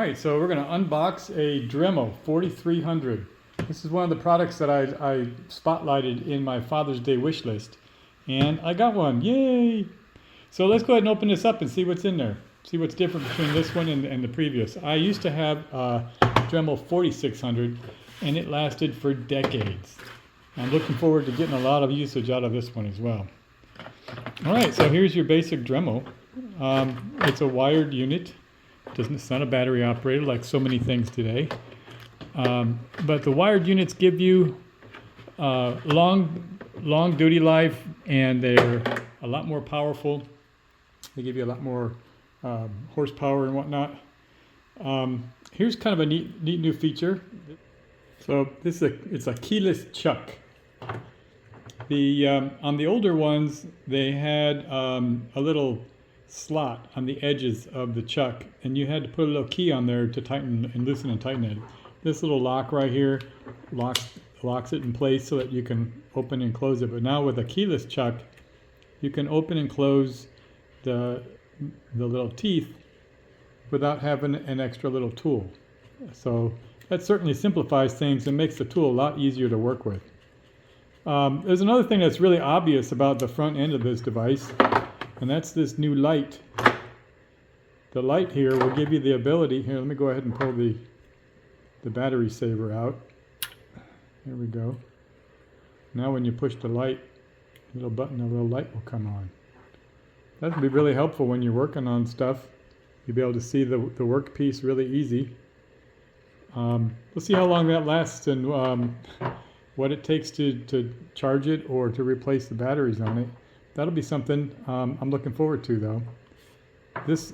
Alright, so we're going to unbox a Dremel 4300. This is one of the products that I spotlighted in my Father's Day wish list. And I got one, yay! So let's go ahead and open this up and see what's in there. See what's different between this one and the previous. I used to have a Dremel 4600 and it lasted for decades. I'm looking forward to getting a lot of usage out of this one as well. Alright, so here's your basic Dremel. It's a wired unit. It's not a battery operated like so many things today. But the wired units give you long duty life, and they're a lot more powerful. They give you a lot more horsepower and whatnot. Here's kind of a neat new feature. So it's a keyless chuck. On the older ones, they had a little slot on the edges of the chuck, and you had to put a little key on there to tighten and loosen and tighten it. This little lock right here locks it in place so that you can open and close it. But now with a keyless chuck, you can open and close the little teeth without having an extra little tool. So that certainly simplifies things and makes the tool a lot easier to work with. There's another thing that's really obvious about the front end of this device, and that's this new light. The light here will give you the ability, here let me go ahead and pull the battery saver out. There we go. Now when you push the light, a little button, a little light will come on. That can be really helpful when you're working on stuff. You'll be able to see the workpiece really easy. We'll see how long that lasts and what it takes to charge it or to replace the batteries on it. That'll be something I'm looking forward to, though. This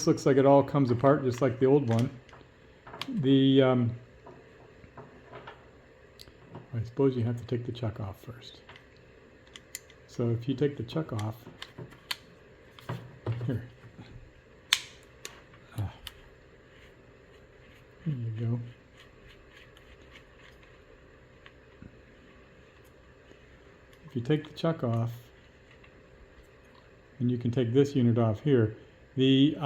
looks like it all comes apart just like the old one. I suppose you have to take the chuck off first. So if you take the chuck off, here you go. If you take the chuck off, and you can take this unit off here. The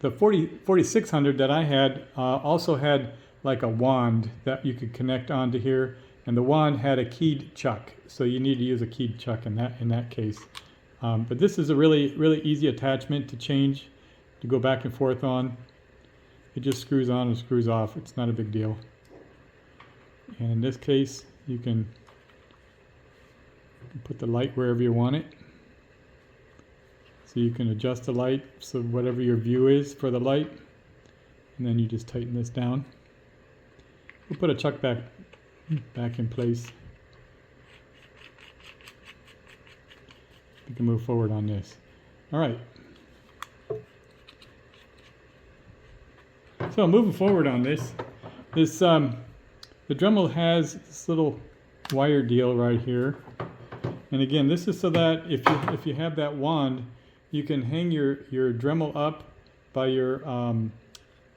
4600 that I had also had like a wand that you could connect onto here, and the wand had a keyed chuck, so you need to use a keyed chuck in that case. But this is a really easy attachment to change, to go back and forth on. It just screws on and screws off. It's not a big deal. And in this case, you can put the light wherever you want it. So you can adjust the light so whatever your view is for the light, and then you just tighten this down. We'll put a chuck back in place. We can move forward on this. All right. So moving forward on this, the Dremel has this little wire deal right here, and again, this is so that if you have that wand, you can hang your Dremel up by your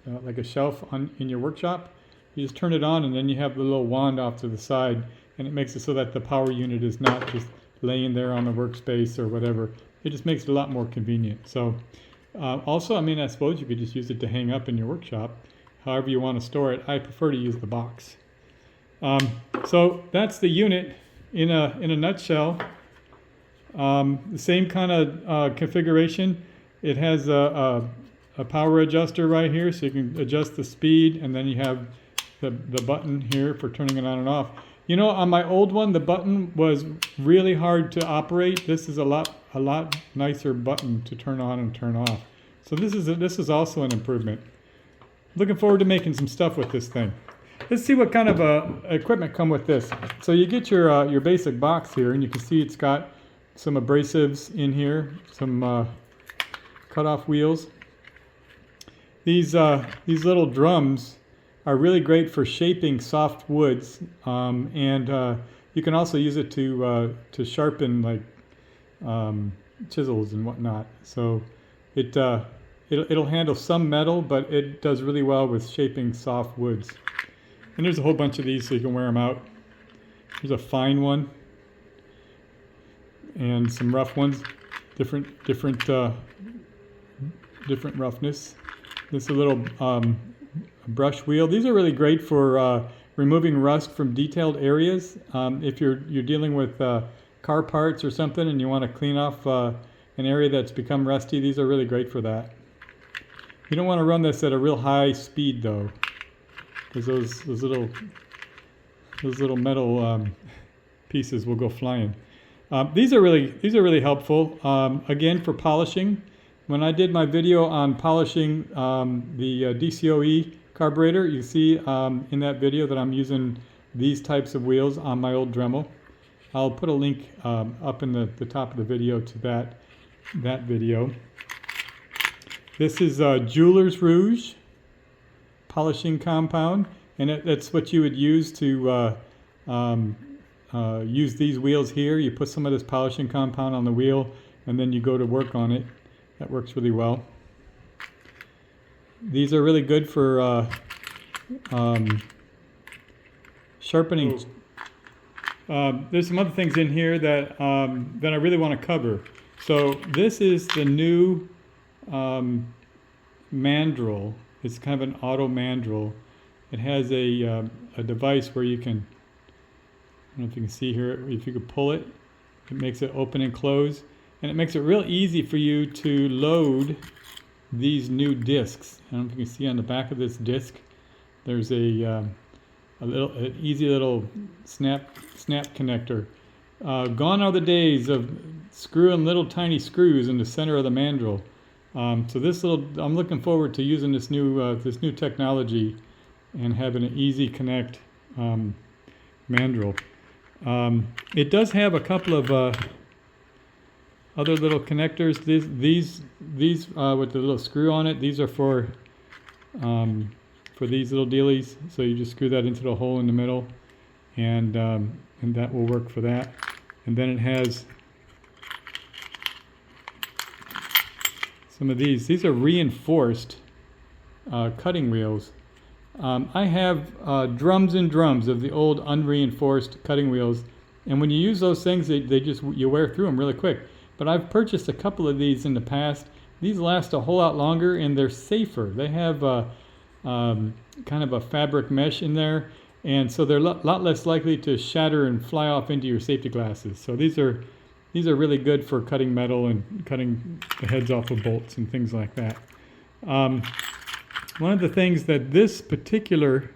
like a shelf in your workshop. You just turn it on, and then you have the little wand off to the side, and it makes it so that the power unit is not just laying there on the workspace or whatever. It just makes it a lot more convenient. So also, I mean, I suppose you could just use it to hang up in your workshop, however you want to store it. I prefer to use the box. So that's the unit in a nutshell. The same kind of configuration. It has a power adjuster right here, so you can adjust the speed, and then you have the button here for turning it on and off. You know, on my old one, the button was really hard to operate. This is a lot nicer button to turn on and turn off. So this is also an improvement. Looking forward to making some stuff with this thing. Let's see what kind of equipment come with this. So you get your basic box here, and you can see it's got some abrasives in here, some cut-off wheels. These little drums are really great for shaping soft woods, and you can also use it to sharpen like chisels and whatnot. So it'll handle some metal, but it does really well with shaping soft woods. And there's a whole bunch of these, so you can wear them out. Here's a fine one, and some rough ones, different roughness. This is a little brush wheel. These are really great for removing rust from detailed areas. If you're dealing with car parts or something and you want to clean off an area that's become rusty, these are really great for that. You don't want to run this at a real high speed though, because those little metal pieces will go flying. These are really helpful. Again, for polishing. When I did my video on polishing the DCOE carburetor, you see in that video that I'm using these types of wheels on my old Dremel. I'll put a link up in the top of the video to that video. This is Jeweler's Rouge polishing compound, and that's what you would use to use these wheels here. You put some of this polishing compound on the wheel, and then you go to work on it. That works really well. These are really good for sharpening. There's some other things in here that I really want to cover. So this is the new mandrel. It's kind of an auto mandrel. It has a device where you can, I don't know if you can see here, if you could pull it, it makes it open and close. And it makes it real easy for you to load these new discs. I don't know if you can see on the back of this disc, there's an easy little snap connector. Gone are the days of screwing little tiny screws in the center of the mandrel. So I'm looking forward to using this new technology and having an easy connect mandrel. It does have a couple of other little connectors. These with the little screw on it, these are for these little dealies. So you just screw that into the hole in the middle, and that will work for that. And then it has some of these. These are reinforced cutting wheels. I have drums and drums of the old unreinforced cutting wheels, and when you use those things, you wear through them really quick. But I've purchased a couple of these in the past. These last a whole lot longer, and they're safer. They have kind of a fabric mesh in there, and so they're a lot less likely to shatter and fly off into your safety glasses. So these are really good for cutting metal and cutting the heads off of bolts and things like that. One of the things that this particular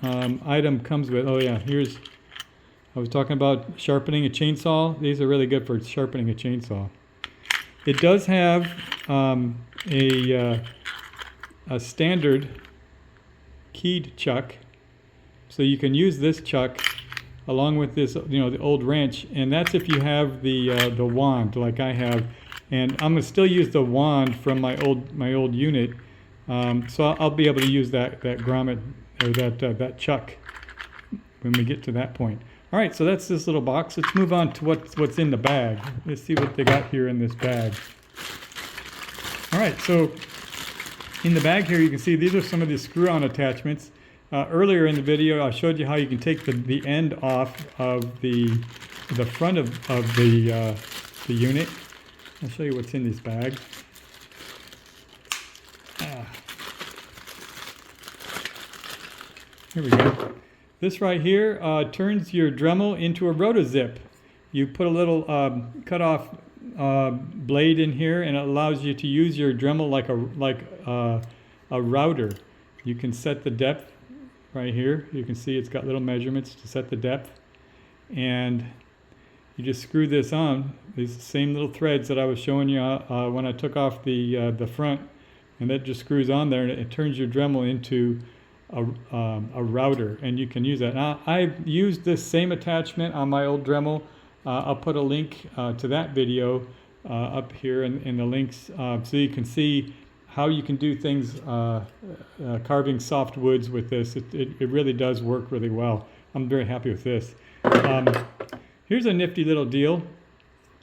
item comes with, I was talking about sharpening a chainsaw. These are really good for sharpening a chainsaw. It does have a standard keyed chuck, so you can use this chuck along with this, the old wrench, and that's if you have the wand like I have. And I'm gonna still use the wand from my old unit, so I'll be able to use that grommet or that chuck when we get to that point. All right, so that's this little box. Let's move on to what's in the bag. Let's see what they got here in this bag. All right, so in the bag here, you can see these are some of the screw-on attachments. Earlier in the video, I showed you how you can take the end off of the front of the unit. I'll show you what's in this bag. Here we go. This right here turns your Dremel into a rotozip. You put a little cut-off blade in here, and it allows you to use your Dremel like a router. You can set the depth right here. You can see it's got little measurements to set the depth, and you just screw this on. These same little threads that I was showing you when I took off the front, and that just screws on there, and it turns your Dremel into a router, and you can use that. Now, I've used this same attachment on my old Dremel. I'll put a link to that video up here in the links, so you can see how you can do things carving soft woods with this. It really does work really well. I'm very happy with this. Here's a nifty little deal.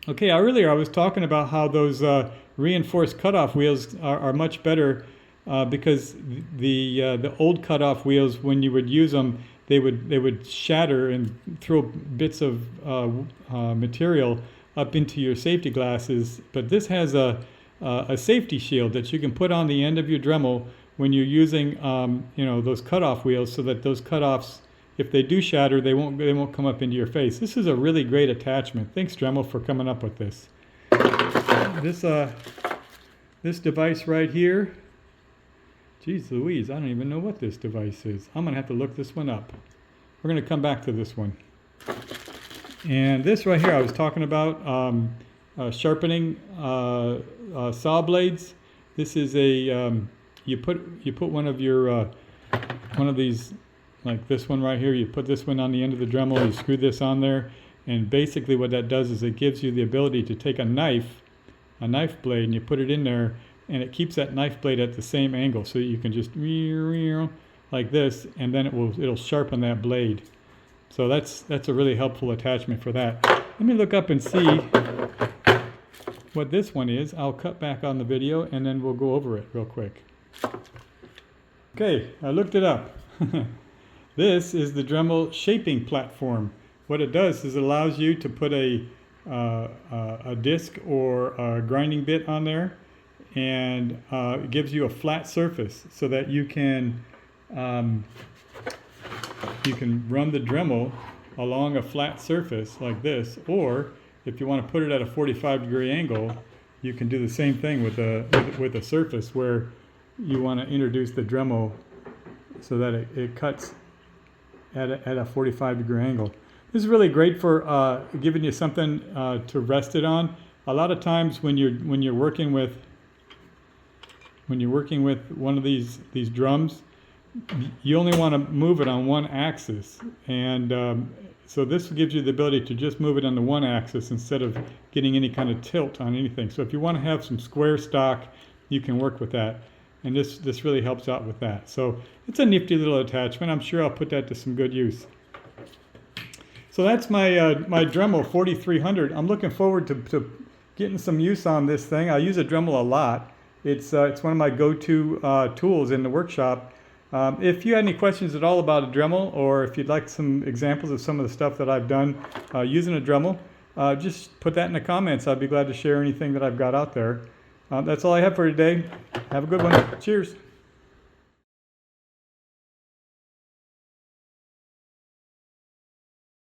Okay, earlier I was talking about how those reinforced cutoff wheels are much better because the old cutoff wheels, when you would use them, they would shatter and throw bits of material up into your safety glasses. But this has a a safety shield that you can put on the end of your Dremel when you're using you know, those cutoff wheels, so that those cutoffs, if they do shatter, they won't come up into your face. This is a really great attachment. Thanks, Dremel, for coming up with this. This device right here, geez Louise, I don't even know what this device is. I'm gonna have to look this one up. We're gonna come back to this one. And this right here, I was talking about sharpening saw blades. This is a you put one of your one of these, like this one right here. You put this one on the end of the Dremel. You screw this on there, and basically what that does is it gives you the ability to take a knife blade, and you put it in there, and it keeps that knife blade at the same angle, so you can just like this, and then it'll sharpen that blade. So that's a really helpful attachment for that. Let me look up and see what this one is. I'll cut back on the video and then we'll go over it real quick. Okay, I looked it up. This is the Dremel shaping platform. What it does is it allows you to put a disc or a grinding bit on there, and it gives you a flat surface so that you can run the Dremel along a flat surface like this, or if you want to put it at a 45-degree angle, you can do the same thing with a surface where you want to introduce the Dremel so that it cuts at a 45-degree angle. This is really great for giving you something to rest it on. A lot of times when you're working with one of these drums, you only want to move it on one axis, and so this gives you the ability to just move it on the one axis instead of getting any kind of tilt on anything. So if you want to have some square stock, you can work with that, and this really helps out with that. So it's a nifty little attachment. I'm sure I'll put that to some good use. So that's my my Dremel 4300. I'm looking forward to getting some use on this thing. I use a Dremel a lot. It's one of my go-to tools in the workshop. If you had any questions at all about a Dremel, or if you'd like some examples of some of the stuff that I've done using a Dremel, just put that in the comments. I'd be glad to share anything that I've got out there. That's all I have for today. Have a good one. Cheers.